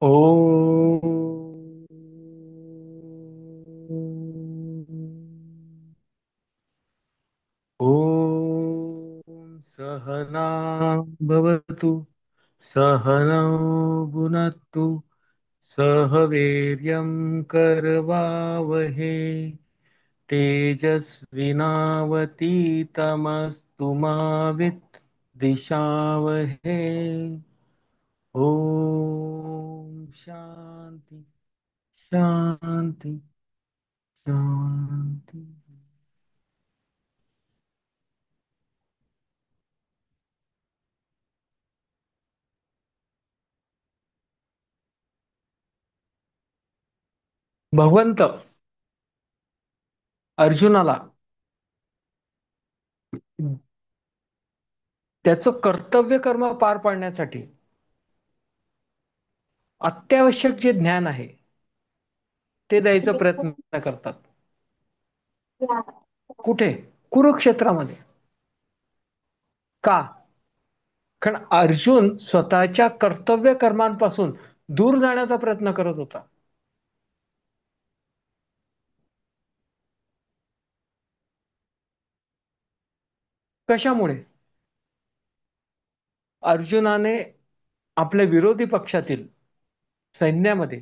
ॐ सहना भवतु सहनौ भुनक्तु सह वीर्यं करवावहे तेजस्विनावतीतमस्तु मा विद्विषावहे। ओम शांति शांति शांति। भगवंत अर्जुनाला त्याचं कर्तव्य कर्म पार पाडण्यासाठी अत्यावश्यक जे ज्ञान आहे ते द्यायचा प्रयत्न करतात. कुठे? कुरुक्षेत्रामध्ये. का? कारण अर्जुन स्वतःच्या कर्तव्य कर्मांपासून दूर जाण्याचा प्रयत्न करत होता. कशामुळे? अर्जुनाने आपल्या विरोधी पक्षातील सैन्यामध्ये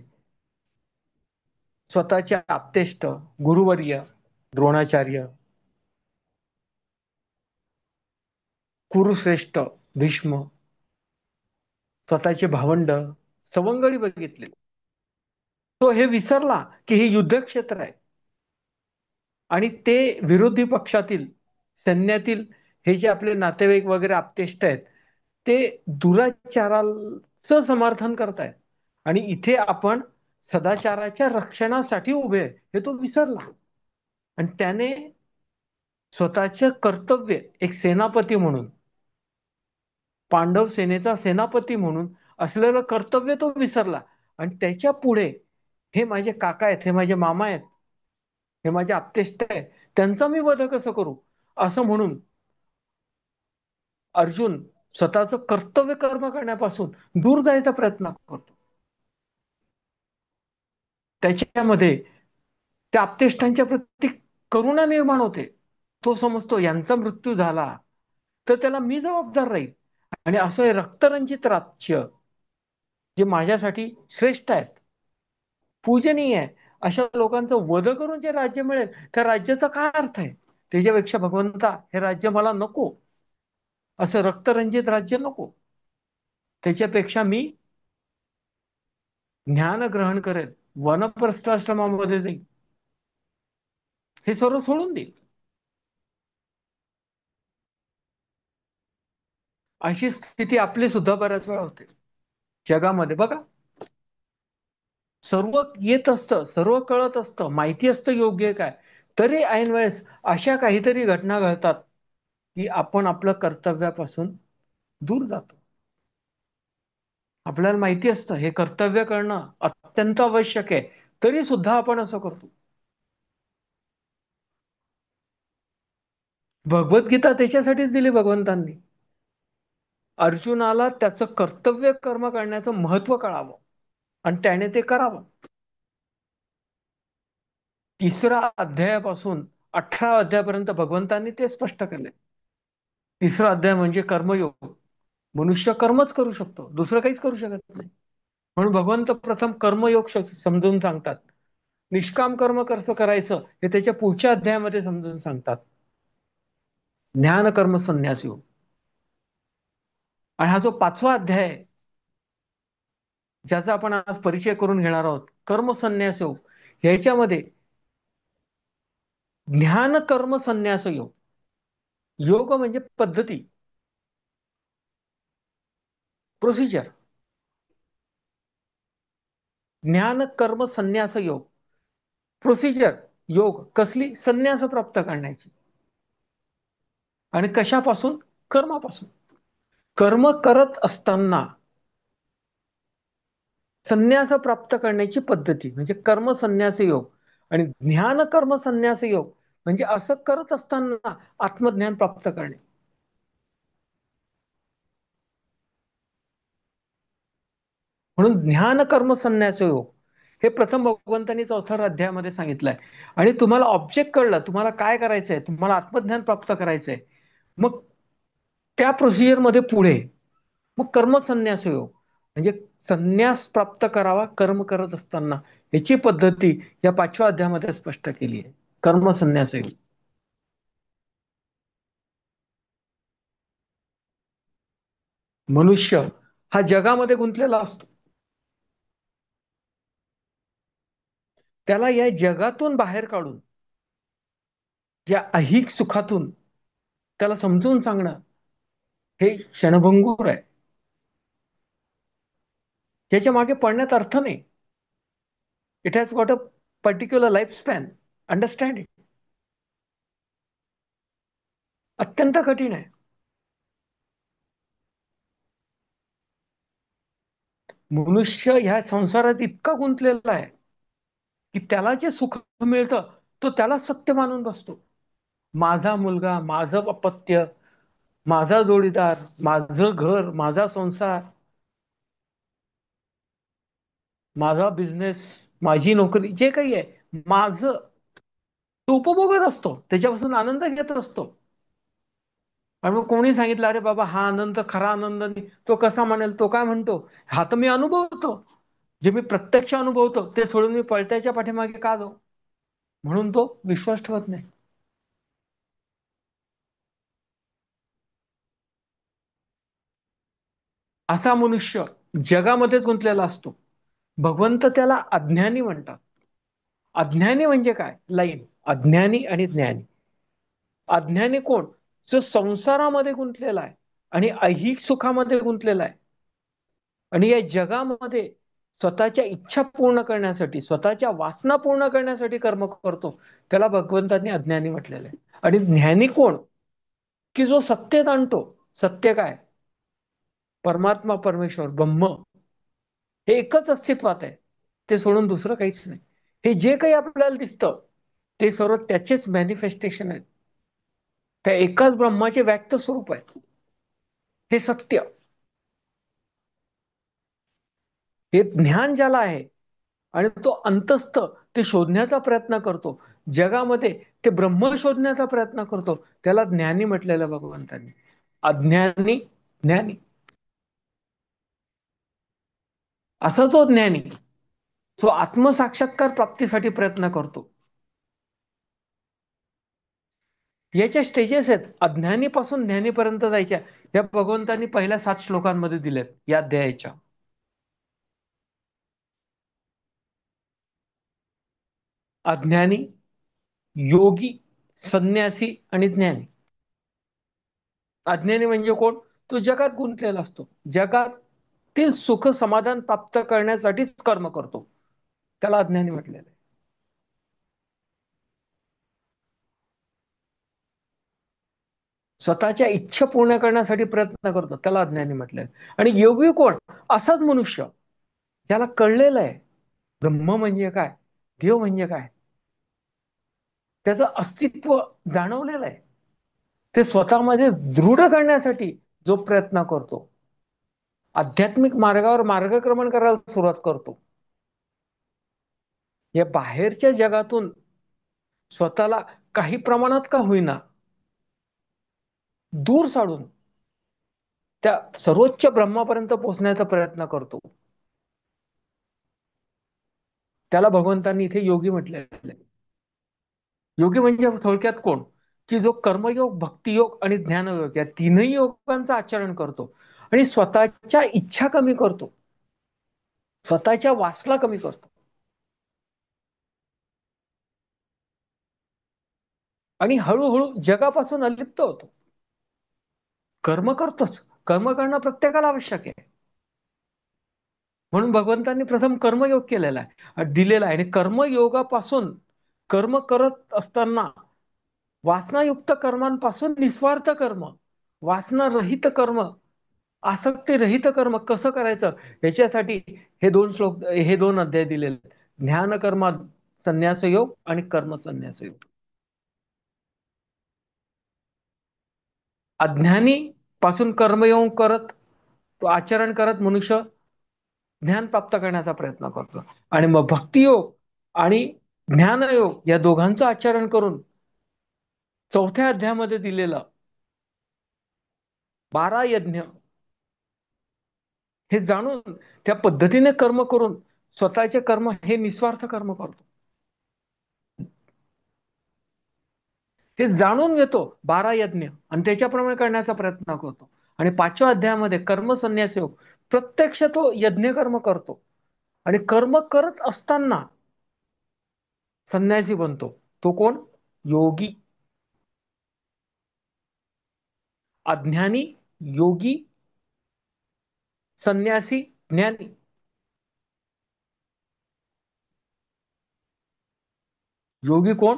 स्वतःचे आप्तेष्ट गुरुवर्य द्रोणाचार्य, कुरुश्रेष्ठ भीष्म, स्वतःचे भावंड सवंगडी बघितले. तो हे विसरला की हे युद्धक्षेत्र आहे आणि ते विरोधी पक्षातील सैन्यातील हे जे आपले नातेवाईक वगैरे आप्तेष्ट आहेत ते दुराचाराचं समर्थन करतायत आणि इथे आपण सदाचाराच्या रक्षणासाठी उभे आहे हे तो विसरला. आणि त्याने स्वतःचं कर्तव्य एक सेनापती म्हणून, पांडव सेनेचा सेनापती म्हणून असलेलं कर्तव्य तो विसरला. आणि त्याच्या पुढे हे माझे काका आहेत, हे माझे मामा आहेत, हे माझे आप्तेष्ट आहेत, त्यांचा मी वध कसं करू असं म्हणून अर्जुन स्वतःचं कर्तव्य कर्म करण्यापासून दूर जायचा प्रयत्न करतो. त्याच्यामध्ये त्या आप्तेष्टांच्या प्रती करुणा निर्माण होते. तो समजतो यांचा मृत्यू झाला तर त्याला मी जबाबदार राहील आणि असं हे रक्तरंजित राज्य जे माझ्यासाठी श्रेष्ठ आहेत, पूजनीय आहे, अशा लोकांचं वध करून जे राज्य मिळेल त्या राज्याचा काय अर्थ आहे? त्याच्यापेक्षा भगवंता हे राज्य मला नको, असं रक्तरंजित राज्य नको. त्याच्यापेक्षा मी ज्ञान ग्रहण करेल, वनप्रस्थाश्रमामध्ये जाईल, हे सर्व सोडून देईल. अशी स्थिती आपली सुद्धा बऱ्याच वेळा होते जगामध्ये. बघा, सर्व येत असतं, सर्व कळत असतं, माहिती असतं योग्य काय, तरी ऐन वेळेस अशा काहीतरी घटना घडतात की आपण आपलं कर्तव्यापासून दूर जातो. आपल्याला माहिती असतं हे कर्तव्य करणं अत्यंत आवश्यक आहे, तरी सुद्धा आपण असं करतो. भगवद्गीता त्याच्यासाठीच दिली भगवंतांनी, अर्जुनाला त्याचं कर्तव्य कर्म करण्याचं महत्व कळावं आणि त्याने ते करावं. 3 अध्यायापासून 18 अध्यायापर्यंत भगवंतांनी ते स्पष्ट केले. 3 अध्याय म्हणजे कर्मयोग. मनुष्य कर्मच करू शकतो, दुसरं काहीच करू शकत नाही. म्हणून भगवंत प्रथम कर्मयोग समजून सांगतात. निष्काम कर्म कसं करायचं हे त्याच्या पुढच्या अध्यायामध्ये समजून सांगतात. ज्ञान कर्म संन्यास योग. आणि हा जो 5वा अध्याय आहे ज्याचा आपण आज परिचय करून घेणार आहोत, कर्म संन्यास योग, ह्याच्यामध्ये ज्ञान कर्म संन्यास योग. योग म्हणजे पद्धती, प्रोसिजर. ज्ञान कर्म संन्यास योग, प्रोसिजर. योग कसली? संन्यास प्राप्त करण्याची. आणि कशापासून? कर्मापासून. कर्म करत असताना संन्यास प्राप्त करण्याची पद्धती म्हणजे कर्म संन्यास योग. आणि ज्ञान कर्म संन्यास योग म्हणजे असं करत असताना आत्मज्ञान प्राप्त करणे. म्हणून ज्ञान कर्म संन्यास योग हे प्रथम भगवंतांनी चौथ्या अध्यायामध्ये सांगितलंय. आणि तुम्हाला ऑब्जेक्ट कळलं, तुम्हाला काय करायचंय, तुम्हाला आत्मज्ञान प्राप्त करायचंय, मग त्या प्रोसिजरमध्ये पुढे मग कर्मसन्यास योग म्हणजे संन्यास प्राप्त करावा कर्म करत असताना, याची पद्धती या 5व्या अध्यायामध्ये स्पष्ट केली आहे. कर्मसन्यास योग. मनुष्य हा जगामध्ये गुंतलेला असतो. त्याला या जगातून बाहेर काढून या ऐहिक सुखातून त्याला समजून सांगणं हे क्षणभंगूर आहे. याच्या मागे पडण्यात अर्थ नाही. It has got a particular life span. Understand it. अत्यंत कठीण आहे. मनुष्य ह्या संसारात इतका गुंतलेला आहे की त्याला जे सुख मिळतं तो त्याला सत्य मानून बसतो. माझा मुलगा, माझं अपत्य, माझा जोडीदार, माझं घर, माझा संसार, माझा बिझनेस, माझी नोकरी, जे काही आहे माझं, तो उपभोगत असतो, त्याच्यापासून आनंद घेत असतो. आणि मग कोणी सांगितलं अरे बाबा हा आनंद खरा आनंद नाही, तो कसा म्हणेल, तो काय म्हणतो, हा तर मी अनुभवतो, जे मी प्रत्यक्ष अनुभवतो ते सोडून मी पळत्याच्या पाठीमागे का जाऊ. म्हणून तो विश्वास ठेवत नाही. असा मनुष्य जगामध्येच गुंतलेला असतो. भगवंत त्याला अज्ञानी म्हणतात. अज्ञानी म्हणजे काय, लाईन अज्ञानी आणि ज्ञानी. अज्ञानी कोण, जो संसारामध्ये गुंतलेला आहे आणि ऐहिक सुखामध्ये गुंतलेला आहे आणि या जगामध्ये स्वतःच्या इच्छा पूर्ण करण्यासाठी, स्वतःच्या वासना पूर्ण करण्यासाठी कर्म करतो, त्याला भगवंतांनी अज्ञानी म्हटलेलं आहे. आणि ज्ञानी कोण, की जो सत्य आणतो. सत्य काय, परमात्मा, परमेश्वर, ब्रह्म हे एकच अस्तित्वात आहे, ते सोडून दुसरं काहीच नाही. हे जे काही आपल्याला दिसतं ते सर्व त्याचेच मॅनिफेस्टेशन आहेत. त्या एकाच ब्रह्माचे व्यक्त स्वरूप आहे हे सत्य. हे ज्ञान ज्याला आहे आणि तो अंतस्थ ते शोधण्याचा प्रयत्न करतो जगामध्ये, ते ब्रह्म शोधण्याचा प्रयत्न करतो, त्याला ज्ञानी म्हटलेलं भगवंतांनी. अज्ञानी ज्ञानी. असा जो ज्ञानी, जो आत्मसाक्षात्कार प्राप्तीसाठी प्रयत्न करतो, याच्या स्टेजेस आहेत. अज्ञानीपासून ज्ञानीपर्यंत जायच्या, या भगवंतांनी पहिल्या 7 श्लोकांमध्ये दिल्यात या अध्यायाच्या. अज्ञानी, योगी, संन्यासी आणि ज्ञानी. अज्ञानी म्हणजे कोण, तो जगात गुंतलेला असतो, जगात ते सुख समाधान प्राप्त करण्यासाठीच कर्म करतो, त्याला अज्ञानी म्हटलेलं आहे. स्वतःच्या इच्छा पूर्ण करण्यासाठी प्रयत्न करतो, त्याला अज्ञानी म्हटलंय. आणि योगी कोण, असाच मनुष्य ज्याला कळलेलं आहे ब्रह्म म्हणजे काय, देव म्हणजे काय, त्याचं अस्तित्व जाणवलेलं आहे, ते स्वतःमध्ये दृढ करण्यासाठी जो प्रयत्न करतो, आध्यात्मिक मार्गावर मार्गक्रमण करायला सुरुवात करतो, या बाहेरच्या जगातून स्वतःला काही प्रमाणात का होईना दूर साडून त्या सर्वोच्च ब्रह्मापर्यंत पोहोचण्याचा प्रयत्न करतो, त्याला भगवंतांनी इथे योगी म्हटलेलं आहे. योगी म्हणजे थोडक्यात कोण, की जो कर्मयोग, भक्तियोग आणि ज्ञानयोग या तीनही योगांचं आचरण करतो आणि स्वतःच्या इच्छा कमी करतो, स्वतःच्या वासना कमी करतो आणि हळूहळू जगापासून अलिप्त होतो. कर्म करतोच, कर्म करणं प्रत्येकाला आवश्यक आहे. म्हणून भगवंतांनी प्रथम कर्मयोग केलेला आहे, दिलेला आहे. आणि कर्मयोगापासून, कर्म करत असताना वासनायुक्त कर्मांपासून निस्वार्थ कर्म, वासना रहित कर्म, आसक्ती रहित कर्म कसं करायचं, याच्यासाठी हे 2 श्लोक, हे 2 अध्याय दिलेले, ज्ञान कर्म संन्यास योग आणि कर्म संन्यास योग. अज्ञानी पासून कर्मयोग करत, तो आचरण करत मनुष्य ज्ञान प्राप्त करण्याचा प्रयत्न करतो. आणि मग भक्तियोग आणि ज्ञानयोग या दोघांचं आचरण करून चौथ्या अध्यायामध्ये दिलेलं 12 यज्ञ हे जाणून त्या पद्धतीने कर्म करून स्वतःचे कर्म हे निस्वार्थ कर्म करतो, हे जाणून घेतो 12 यज्ञ आणि त्याच्याप्रमाणे करण्याचा प्रयत्न करतो. आणि 5व्या अध्यायामध्ये कर्म संन्यास योग, प्रत्यक्ष तो यज्ञ कर्म करतो आणि कर्म करत असताना संन्यासी बनतो. तो कोण? योगी. अज्ञानी, योगी, संन्यासी, ज्ञानी. योगी कोण?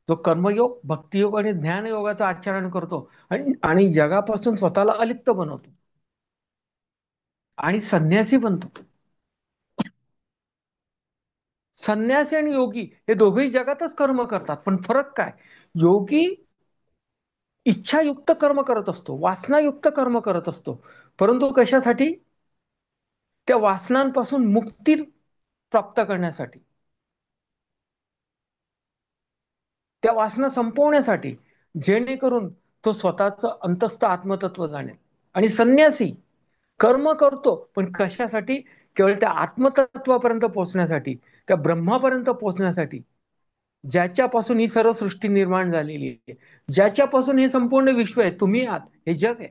जो कर्मयोग, भक्तियोग आणि ज्ञानयोगाचं आचरण करतो आणि आणि जगापासून स्वतःला अलिप्त बनवतो आणि संन्यासी बनतो. संन्यासी आणि योगी हे दोघेही जगातच कर्म करतात, पण फरक काय? योगी इच्छायुक्त कर्म करत असतो, वासनायुक्त कर्म करत असतो, परंतु कशासाठी? त्या वासनांपासून मुक्ती प्राप्त करण्यासाठी, त्या वासना संपवण्यासाठी, जेणेकरून तो स्वतःचं अंतस्थ आत्मतत्व जाणेल. आणि संन्यासी कर्म करतो, पण कशासाठी? केवळ त्या आत्मतत्वापर्यंत पोहोचण्यासाठी, त्या ब्रह्मापर्यंत पोहोचण्यासाठी, ज्याच्यापासून ही सर्व सृष्टी निर्माण झालेली आहे, ज्याच्यापासून हे संपूर्ण विश्व आहे, तुम्ही आहात, हे जग आहे.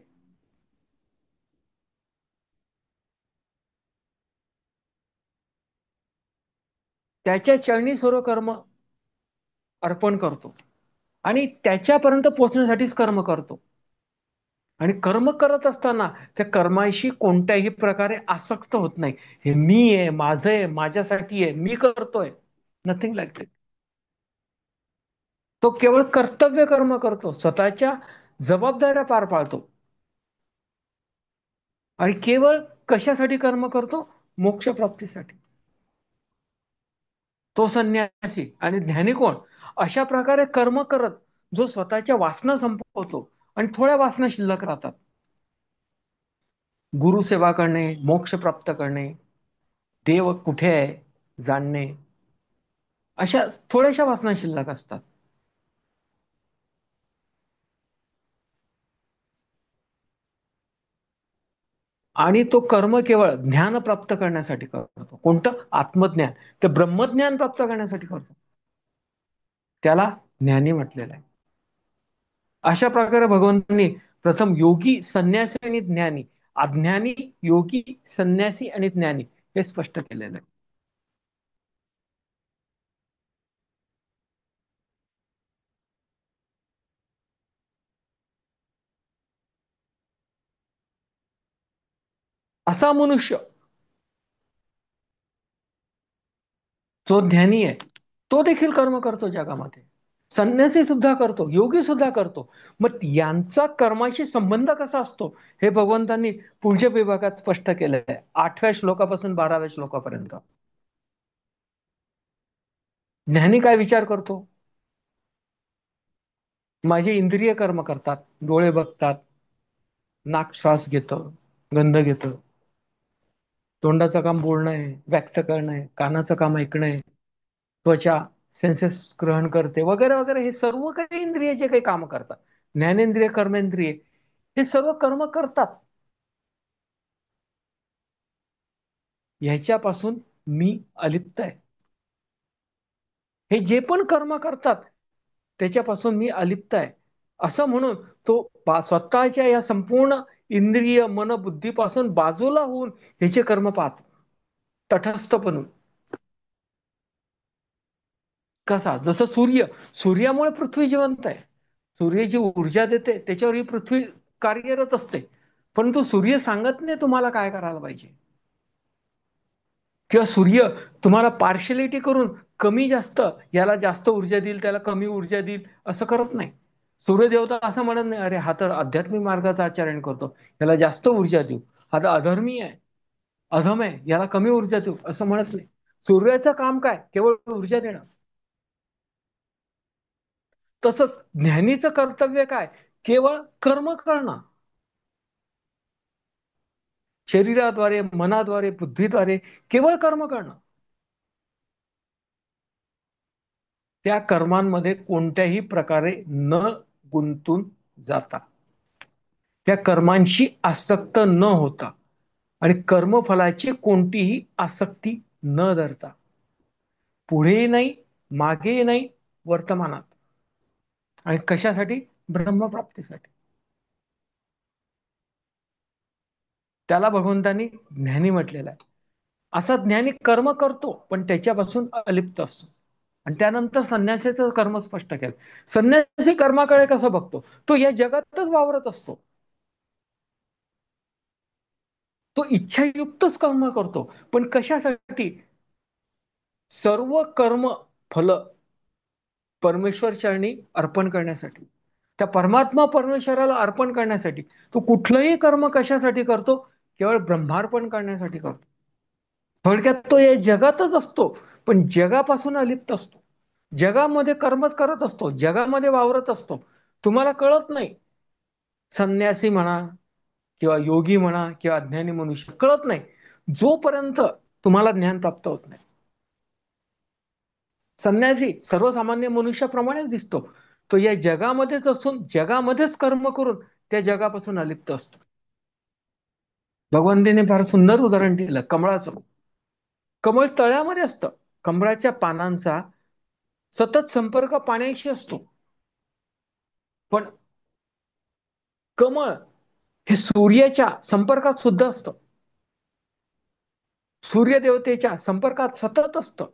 त्याच्या चरणी सर्व कर्म अर्पण करतो आणि त्याच्यापर्यंत पोहोचण्यासाठीच कर्म करतो. आणि कर्म करत असताना त्या कर्माशी कोणत्याही प्रकारे आसक्त होत नाही. हे मी आहे, माझं आहे, माझ्यासाठी आहे, मी करतोय, नथिंग लाईक दॅट. तो केवळ कर्तव्य कर्म करतो, स्वतःच्या जबाबदाऱ्या पार पाडतो आणि केवळ कशासाठी कर्म करतो? मोक्षप्राप्तीसाठी. तो संन्यासी. आणि ज्ञानी कोण? अशा प्रकारे कर्म करत जो स्वतःच्या वासना संपवतो आणि थोड्या वासना शिल्लक राहतात. गुरु सेवा करणे, मोक्ष प्राप्त करणे, देव कुठे आहे जाणणे, अशा थोड्याशा वासना शिल्लक असतात. आणि तो कर्म केवळ ज्ञान प्राप्त करण्यासाठी करतो. कोणतं? आत्मज्ञान. ते ब्रह्मज्ञान प्राप्त करण्यासाठी करतो. त्याला ज्ञानी म्हटलेलं आहे. अशा प्रकारे भगवंतांनी प्रथम योगी, संन्यासी आणि ज्ञानी, अज्ञानी, योगी, संन्यासी आणि ज्ञानी हे स्पष्ट केलेलं आहे. असा मनुष्य जो ज्ञानी आहे, तो देखील कर्म करतो जगामध्ये. संन्यासी सुद्धा करतो, योगी सुद्धा करतो. मग यांचा कर्माशी संबंध कसा असतो हे भगवंतांनी पुढच्या विभागात स्पष्ट केलेलं आहे, 8व्या श्लोकापासून 12व्या श्लोकापर्यंत. ज्ञानी काय विचार करतो? माझे इंद्रिय कर्म करतात, डोळे बघतात, नाक श्वास घेतं, गंध घेतं, तोंडाचं काम बोलणं आहे, व्यक्त करणं आहे, कानाचं काम ऐकणं आहे, त्वचा सेन्सेस ग्रहण करते, वगैरे वगैरे, हे सर्व काही इंद्रिय जे काही काम करतात, ज्ञानेंद्रिय, कर्मेंद्रिय, हे सर्व कर्म करतात. ह्याच्यापासून मी अलिप्त आहे. हे जे पण कर्म करतात त्याच्यापासून मी अलिप्त आहे, असं म्हणून तो स्वतःच्या या संपूर्ण इंद्रिय मन बुद्धीपासून बाजूला होऊन ह्याचे कर्म पाहतो, तटस्थ बनून. कसा? जसं सूर्यामुळे पृथ्वी जिवंत आहे. सूर्य जी ऊर्जा देते त्याच्यावर ही पृथ्वी कार्यरत असते, परंतु सूर्य सांगत नाही तुम्हाला काय करायला पाहिजे. किंवा सूर्य तुम्हाला पार्शलिटी करून कमी जास्त, याला जास्त ऊर्जा देईल त्याला कमी ऊर्जा देईल असं करत नाही. सूर्यदेवता असं म्हणत नाही, अरे हा तर आध्यात्मिक मार्गाचं आचरण करतो, याला जास्त ऊर्जा देऊ, हा तर अधर्मी आहे, अधम आहे, याला कमी ऊर्जा देऊ, असं म्हणत नाही. सूर्याचं काम काय? केवळ ऊर्जा देणं. तसंच ज्ञानीचं कर्तव्य काय? केवळ कर्म करणं. शरीराद्वारे, मनाद्वारे, बुद्धीद्वारे केवळ कर्म करणं. त्या कर्मांमध्ये कोणत्याही प्रकारे न गुंतून जाता, त्या कर्मांशी आसक्त न होता आणि कर्मफलाची कोणतीही आसक्ती न धरता, पुढेही नाही, मागेही नाही, वर्तमानात. आणि कशासाठी? ब्रह्मप्राप्तीसाठी. त्याला भगवंतांनी ज्ञानी म्हटलेलं आहे. असा ज्ञानी कर्म करतो पण त्याच्यापासून अलिप्त असतो. आणि त्यानंतर संन्यासाचं कर्म स्पष्ट केलं. संन्यासी कर्माकडे कसं बघतो? तो या जगातच वावरत असतो. तो इच्छायुक्तच कर्म करतो. पण कशासाठी? सर्व कर्म फल परमेश्वर चरणी अर्पण करण्यासाठी, त्या परमात्मा परमेश्वराला अर्पण करण्यासाठी. तो कुठलंही कर्म कशासाठी करतो? केवळ ब्रह्मार्पण करण्यासाठी करतो. थोडक्यात तो या जगातच असतो पण जगापासून अलिप्त असतो. जगामध्ये कर्म करत असतो, जगामध्ये वावरत असतो. तुम्हाला कळत नाही. संन्यासी म्हणा किंवा योगी म्हणा किंवा अज्ञानी मनुष्य, कळत नाही जोपर्यंत तुम्हाला ज्ञान प्राप्त होत नाही. संन्यासी सर्वसामान्य मनुष्याप्रमाणेच दिसतो. तो या जगामध्येच असून जगामध्येच कर्म करून त्या जगापासून अलिप्त असतो. भगवंतांनी फार सुंदर उदाहरण दिलं कमळाचं. कमळ तळ्यामध्ये असतं. कमळाच्या पानांचा सतत संपर्क पाण्याशी असतो. पण कमळ हे सूर्याच्या संपर्कात सुद्धा असतं. सूर्यदेवतेच्या संपर्कात सतत असतं.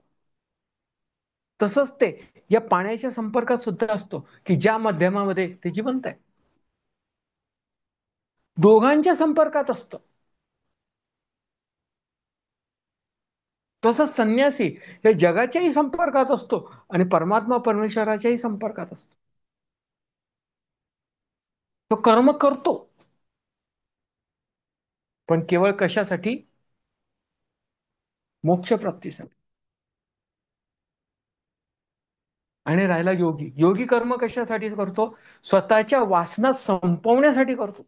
तसंच ते या पाण्याच्या संपर्कात सुद्धा असतो की ज्या माध्यमामध्ये ते जिवंत आहे. दोघांच्या संपर्कात असतं. तसंच संन्यासी हे जगाच्याही संपर्कात असतो आणि परमात्मा परमेश्वराच्याही संपर्कात असतो. तो कर्म करतो पण केवळ कशासाठी? मोक्षप्राप्तीसाठी. आणि राहिला योगी. योगी कर्म कशासाठी करतो? स्वतःच्या वासना संपवण्यासाठी करतो.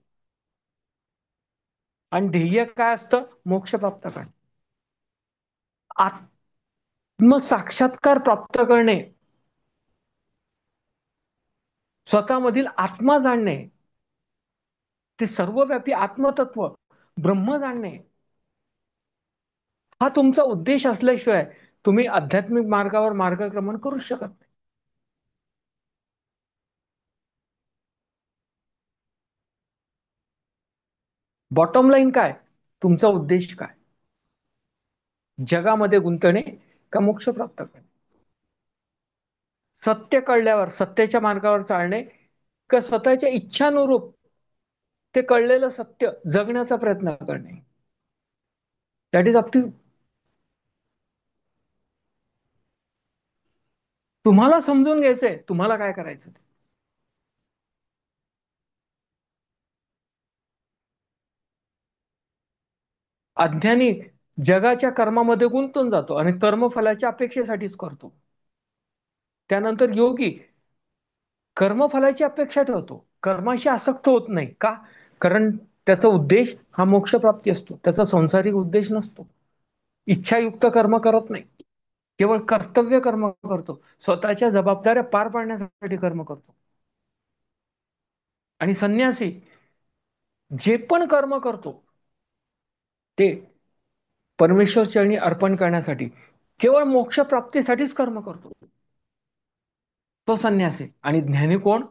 आणि ध्येय काय असतं? मोक्ष प्राप्त करणे, आत्मसाक्षात्कार प्राप्त करणे, स्वतःमधील आत्मा जाणणे, ते सर्वव्यापी आत्मतत्व ब्रह्म जाणणे. हा तुमचा उद्देश असल्याशिवाय तुम्ही आध्यात्मिक मार्गावर मार्गक्रमण करू शकत नाही. बॉटम लाईन काय? तुमचा उद्देश काय? जगामध्ये गुंतणे का मोक्ष प्राप्त करणे? सत्य कळल्यावर सत्याच्या मार्गावर चालणे का स्वतःच्या इच्छानुरूप ते कळलेलं सत्य जगण्याचा प्रयत्न करणे? That is up to. तुम्हाला समजून घ्यायचंय तुम्हाला काय करायचं. अज्ञानी जगाच्या कर्मामध्ये गुंतून जातो आणि कर्मफलाच्या अपेक्षेसाठीच करतो. त्यानंतर योगी कर्मफलाची अपेक्षा ठेवतो, कर्माशी आसक्त होत नाही. का? कारण त्याचा उद्देश हा मोक्षप्राप्ती असतो. त्याचा संसारिक उद्देश नसतो. इच्छायुक्त कर्म करत नाही, केवळ कर्तव्य कर्म करतो. स्वतःच्या जबाबदाऱ्या पार पाडण्यासाठी कर्म करतो. आणि संन्यासी जे पण कर्म करतो ते परमेश्वर चरणी अर्पण करण्यासाठी, केवळ मोक्ष प्राप्तीसाठीच कर्म करतो. तो संन्यासी. आणि ज्ञानी कोण?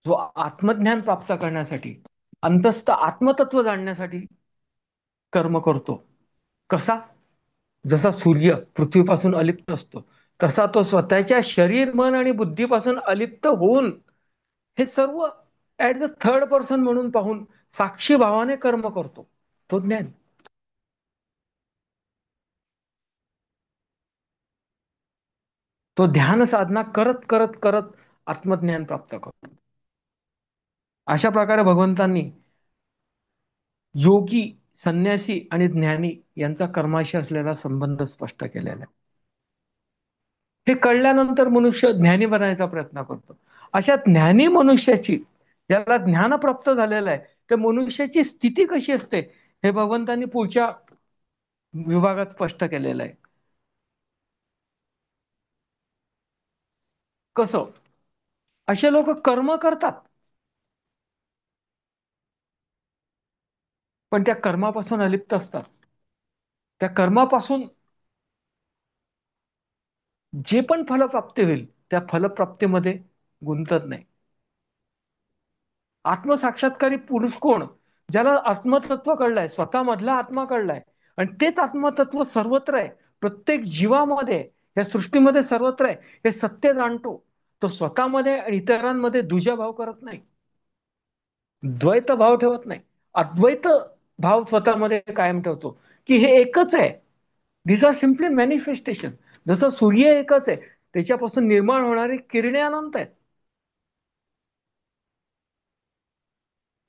जो आत्मज्ञान प्राप्त करण्यासाठी, अंतस्थ आत्मतत्व जाणण्यासाठी कर्म करतो. कसा? जसा सूर्य पृथ्वीपासून अलिप्त असतो तसा तो स्वतःच्या शरीर, मन आणि बुद्धीपासून अलिप्त होऊन हे सर्व ऍट द थर्ड पर्सन म्हणून पाहून साक्षी भावाने कर्म करतो. तो ज्ञान. तो ध्यान साधना करत करत करत आत्मज्ञान प्राप्त करतो. अशा प्रकारे भगवंतांनी योगी, संन्यासी आणि ज्ञानी यांचा कर्माशी असलेला संबंध स्पष्ट केलेला आहे. हे कळल्यानंतर मनुष्य ज्ञानी बनायचा प्रयत्न करतो. अशा ज्ञानी मनुष्याची, ज्याला ज्ञान प्राप्त झालेलं आहे, त्या मनुष्याची स्थिती कशी असते हे भगवंतांनी पुढच्या विभागात स्पष्ट केलेलं आहे. कसं? असे लोक कर्म करतात, पण त्या कर्मापासून अलिप्त असतात. त्या कर्मापासून जे पण फलप्राप्ती होईल त्या फलप्राप्तीमध्ये गुंतत नाही. आत्मसाक्षात्कारी पुरुष कोण? ज्याला आत्मतत्व कळलंय, स्वतःमधला आत्मा कळलाय, आणि तेच आत्मतत्व सर्वत्र आहे, प्रत्येक जीवामध्ये, या सृष्टीमध्ये सर्वत्र आहे, हे सत्य जाणतो. तो स्वतःमध्ये आणि इतरांमध्ये भाव करत नाही, द्वैत भाव ठेवत नाही, अद्वैत भाव स्वतःमध्ये कायम ठेवतो, की हे एकच आहे. दिस आर सिम्पली मॅनिफेस्टेशन. जसं सूर्य एकच आहे, त्याच्यापासून निर्माण होणारी किरणे अनंत आहेत.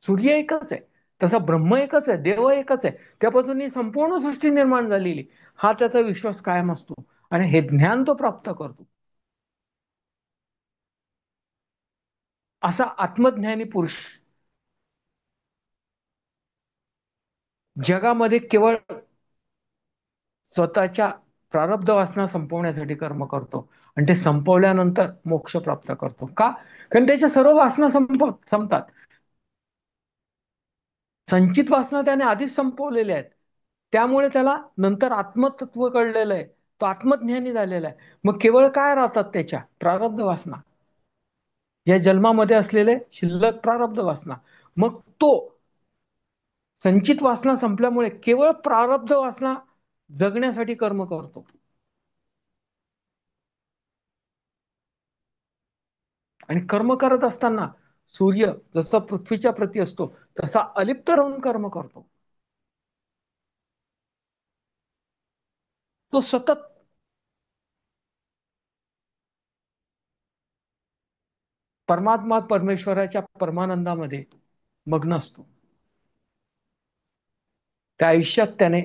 सूर्य एकच आहे, तसा ब्रह्म एकच आहे, देव एकच आहे, त्यापासून ही संपूर्ण सृष्टी निर्माण झालेली. हा त्याचा विश्वास कायम असतो आणि हे ज्ञान तो प्राप्त करतो. असा आत्मज्ञानी पुरुष जगामध्ये केवळ स्वतःच्या प्रारब्ध वासना संपवण्यासाठी कर्म करतो, आणि ते संपवल्यानंतर मोक्ष प्राप्त करतो. का? कारण त्याच्या सर्व वासना संपतात. संचित वासना त्याने आधीच संपवलेल्या आहेत, त्यामुळे त्याला नंतर आत्मतत्व कळलेलं आहे, तो आत्मज्ञानी झालेला आहे. मग केवळ काय राहतात त्याच्या प्रारब्ध वासना, या जन्मामध्ये असलेले शिल्लक प्रारब्ध वासना. मग तो संचित वासना संपल्यामुळे केवळ प्रारब्ध वासना जगण्यासाठी कर्म करतो. आणि कर्म करत असताना सूर्य जसा पृथ्वीच्या प्रती असतो तसा अलिप्त राहून कर्म करतो. तो सतत परमात्मा परमेश्वराच्या परमानंदामध्ये मग्न असतो. त्या आयुष्यात त्याने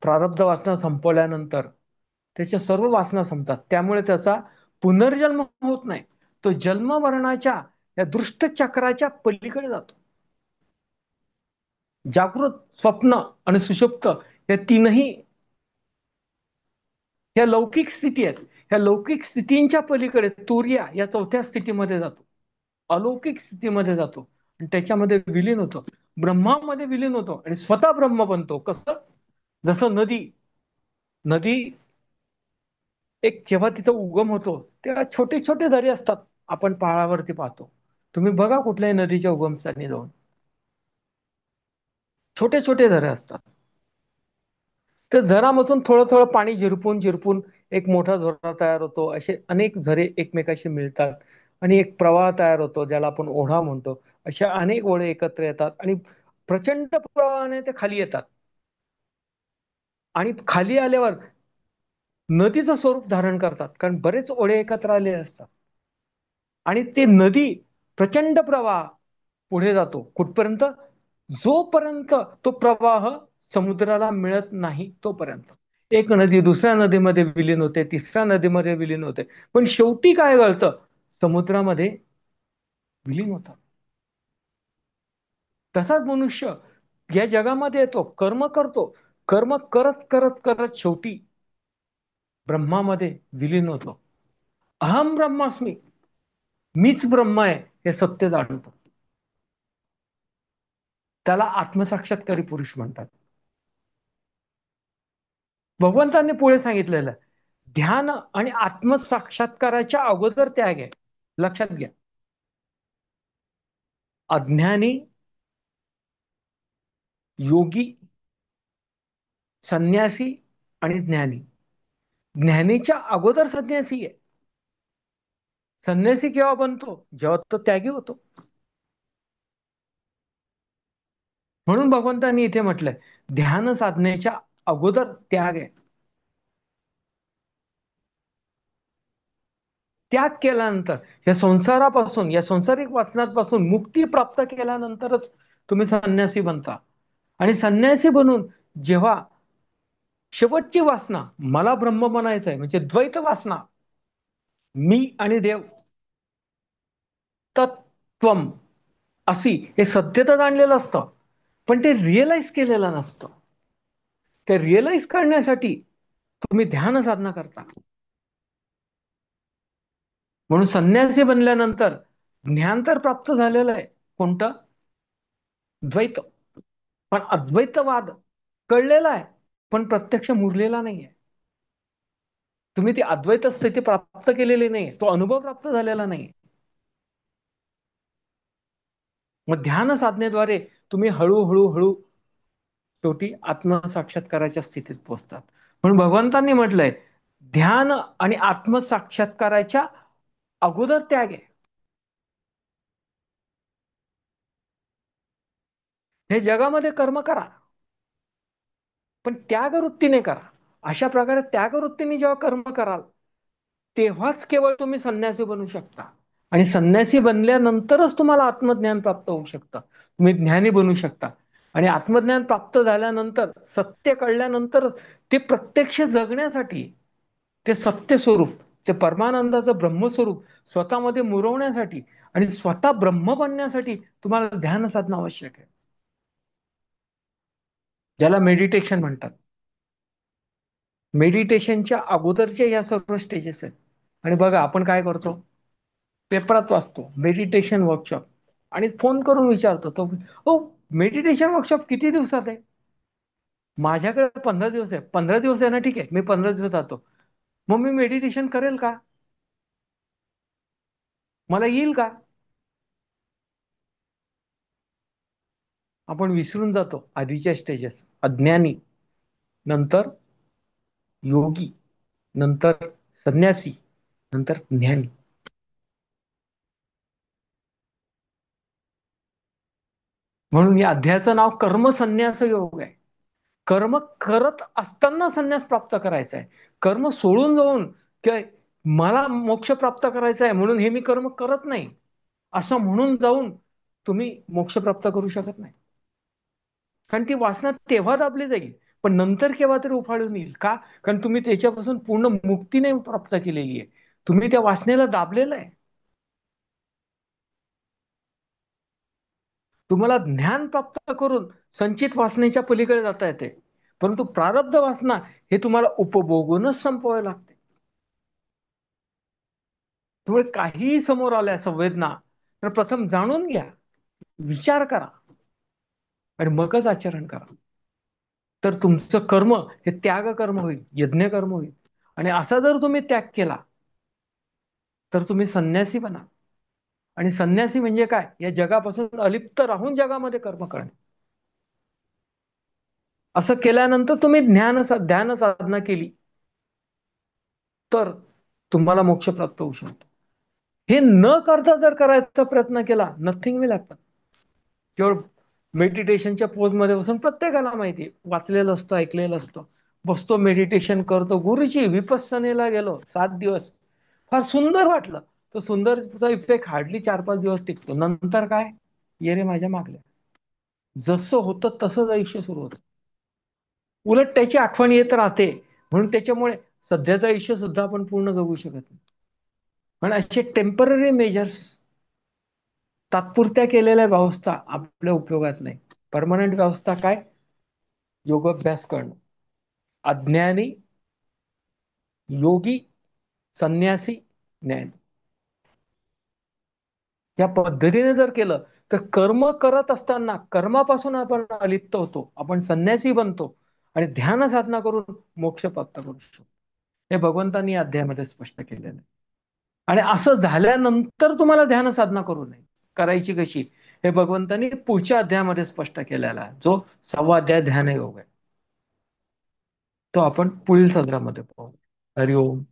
प्रारब्ध वासना संपवल्यानंतर त्याच्या सर्व वासना संपतात, त्यामुळे त्याचा पुनर्जन्म होत नाही. तो जन्म मरणाच्या या दृष्ट चक्राच्या पलीकडे जातो. जागृत, स्वप्न आणि सुषुप्त या तीनही या लौकिक स्थिती आहेत. ह्या लौकिक स्थितींच्या पलीकडे तुर्या या चौथ्या स्थितीमध्ये जातो, अलौकिक स्थितीमध्ये जातो, आणि त्याच्यामध्ये विलीन होतो, ब्रह्मामध्ये विलीन होतो आणि स्वतः ब्रह्म बनतो. कसं? जसं नदी नदी एक जेव्हा तिचा उगम होतो तेव्हा छोटे छोटे झरे असतात, आपण पहाडावरती पाहतो. तुम्ही बघा कुठल्याही नदीच्या उगमस्थानी जाऊन, छोटे छोटे झरे असतात. त्या झरामधून थोडं थोडं पाणी झिरपून झिरपून एक मोठा झरा तयार होतो. असे अनेक झरे एकमेकाशी मिळतात आणि एक प्रवाह तयार होतो, ज्याला आपण ओढा म्हणतो. अशा अनेक ओढे एकत्र येतात आणि प्रचंड प्रवाहाने ते खाली येतात, आणि खाली आल्यावर नदीचं स्वरूप धारण करतात, कारण बरेच ओढे एकत्र आले असतात. आणि ते नदी प्रचंड प्रवाह पुढे जातो कुठपर्यंत? जोपर्यंत तो प्रवाह समुद्राला मिळत नाही तोपर्यंत. एक नदी दुसऱ्या नदीमध्ये विलीन होते, तिसऱ्या नदीमध्ये विलीन होते, पण शेवटी काय घडतं? समुद्रामध्ये विलीन होतात. तसाच मनुष्य या जगामध्ये येतो, कर्म करतो, कर्म करत करत करत शेवटी ब्रह्मामध्ये विलीन होतो. अहम ब्रह्मास्मी, मीच ब्रह्म आहे हे सत्य जाणतो. त्याला आत्मसाक्षात्कारी पुरुष म्हणतात. भगवंतांनी पुढे सांगितलेलं ध्यान आणि आत्मसाक्षात्काराच्या अगोदर त्याग आहे. लक्षात घ्या, अज्ञानी, योगी, संन्यासी आणि ज्ञानी. ज्ञानीच्या अगोदर संन्यासी आहे. संन्यासी केव्हा बनतो? जेव्हा तो त्यागी होतो. म्हणून भगवंतांनी इथे म्हटलंय ध्यान साधनेच्या अगोदर त्याग आहे. त्याग केल्यानंतर या संसारापासून, या सांसारिक वासनांपासून मुक्ती प्राप्त केल्यानंतरच तुम्ही संन्यासी बनता. आणि संन्यासी बनून जेव्हा शेवटची वासना मला ब्रह्म बनायचंय, म्हणजे द्वैत वासना, मी आणि देव, तत्त्वम, अशी हे सत्यता जाणलेलं असतं, पण ते रिअलाइज केलेलं नसतं. ते रिअलाइज करण्यासाठी तुम्ही ध्यान साधना करता. म्हणून संन्यासी बनल्यानंतर ज्ञान तर प्राप्त झालेलं आहे. कोणतं? द्वैत. पण अद्वैतवाद कळलेला आहे, पण प्रत्यक्ष मुरलेला नाहीये. तुम्ही ती अद्वैत स्थिती प्राप्त केलेली नाही, तो अनुभव प्राप्त झालेला नाही. मग ध्यान साधनेद्वारे तुम्ही हळूहळू हळू शेवटी आत्मसाक्षात्काराच्या स्थितीत पोहोचतात. म्हणून भगवंतांनी म्हटलंय, ध्यान आणि आत्मसाक्षात्काराच्या अगोदर त्याग आहे. हे जगामध्ये कर्म करा, पण त्यागवृत्तीने करा. अशा प्रकारे त्यागवृत्तीने जेव्हा कर्म कराल, तेव्हाच केवळ तुम्ही संन्यासी बनू शकता. आणि संन्यासी बनल्यानंतरच तुम्हाला आत्मज्ञान प्राप्त होऊ शकतं. तुम्ही ज्ञानी बनू शकता. आणि आत्मज्ञान प्राप्त झाल्यानंतर, सत्य कळल्यानंतरच ते प्रत्यक्ष जगण्यासाठी, ते सत्य स्वरूप, ते परमानंदाचं ब्रह्मस्वरूप स्वतःमध्ये मुरवण्यासाठी आणि स्वतः ब्रह्म बनण्यासाठी तुम्हाला ध्यान साधणं आवश्यक आहे. ज्याला मेडिटेशन म्हणतात. मेडिटेशनच्या अगोदरच्या या सर्व स्टेजेस आहेत. आणि बघा आपण काय करतो, पेपरात वाचतो मेडिटेशन वर्कशॉप, आणि फोन करून विचारतो तो, हो, मेडिटेशन वर्कशॉप किती दिवसात आहे? माझ्याकडे 15 दिवस आहे. 15 दिवस आहे ना, ठीक आहे, मी 15 दिवसात जातो. मग मी मेडिटेशन करेल का? मला येईल का? आपण विसरून जातो आधीच्या स्टेजेस. अज्ञानी, नंतर योगी, नंतर संन्यासी, नंतर ज्ञानी. म्हणून या अध्यायाचं नाव कर्मसन्यास योग आहे. कर्म करत असताना संन्यास प्राप्त करायचा आहे. कर्म सोडून जाऊन काय, मला मोक्ष प्राप्त करायचा आहे म्हणून हे मी कर्म करत नाही, असं म्हणून जाऊन तुम्ही मोक्ष प्राप्त करू शकत नाही. कारण ती वासना तेव्हा दाबली जाईल, पण नंतर केव्हा तरी उफाळून येईल. का? कारण तुम्ही त्याच्यापासून पूर्ण मुक्ती नाही प्राप्त केलेली आहे. तुम्ही त्या वासनेला दाबलेलं आहे. तुम्हाला ज्ञान प्राप्त करून संचित वासनेच्या पलीकडे जाता येते, परंतु प्रारब्ध वासना हे तुम्हाला उपभोगूनच संपवावे लागते. त्यामुळे काहीही समोर आल्या संवेदना, तर प्रथम जाणून घ्या, विचार करा, आणि मगच आचरण करा. तर तुमचं कर्म हे त्याग कर्म होईल, यज्ञ कर्म होईल. आणि असा जर तुम्ही त्याग केला, तर तुम्ही संन्यासी बना. आणि संन्यासी म्हणजे काय? या जगापासून अलिप्त राहून जगामध्ये कर्म करणे. असं केल्यानंतर तुम्ही ध्यान साधना केली, तर तुम्हाला मोक्ष प्राप्त होऊ शकतो. हे न करता जर करायचा प्रयत्न केला, नथिंग विल हॅपन. केवळ मेडिटेशनच्या पोज मध्ये बसून, प्रत्येकाला माहिती, वाचलेलं असतं, ऐकलेलं असतं, बसतो मेडिटेशन करतो. गुरुजी विपස්සनेला गेलो 7 दिवस, फार सुंदर वाटलं. तो सुंदरचा इफेक्ट हार्डली 4-5 दिवस टिकतो. नंतर काय? ये रे माझ्या मागल्या. जसं होतं तसंच आयुष्य सुरू होतं. उलट त्याची आठवण येत राहते. म्हणून त्याच्यामुळे सध्याचं आयुष्य सुद्धा आपण पूर्ण जगू शकत नाही. पण असे टेम्पररी मेजर्स, तात्पुरत्या केलेल्या व्यवस्था आपल्या उपयोगात नाही. परमनंट व्यवस्था काय? योगाभ्यास करणं. अज्ञानी, योगी, संन्यासी, ज्ञानी, या पद्धतीने जर केलं, तर कर्म करत असताना कर्मापासून आपण अलिप्त होतो, आपण संन्यासी बनतो, आणि ध्यान साधना करून मोक्ष प्राप्त करू शकतो. हे भगवंतांनी या अध्यायामध्ये स्पष्ट केलेलं आहे. आणि असं झाल्यानंतर तुम्हाला ध्यान साधना करू नये, करायची कशी, हे भगवंतांनी पुढच्या अध्यायामध्ये स्पष्ट केलेला आहे, जो 6वा अध्याय ध्यान योग आहे. तो आपण पुढील सत्रामध्ये पाहू. हरिओम.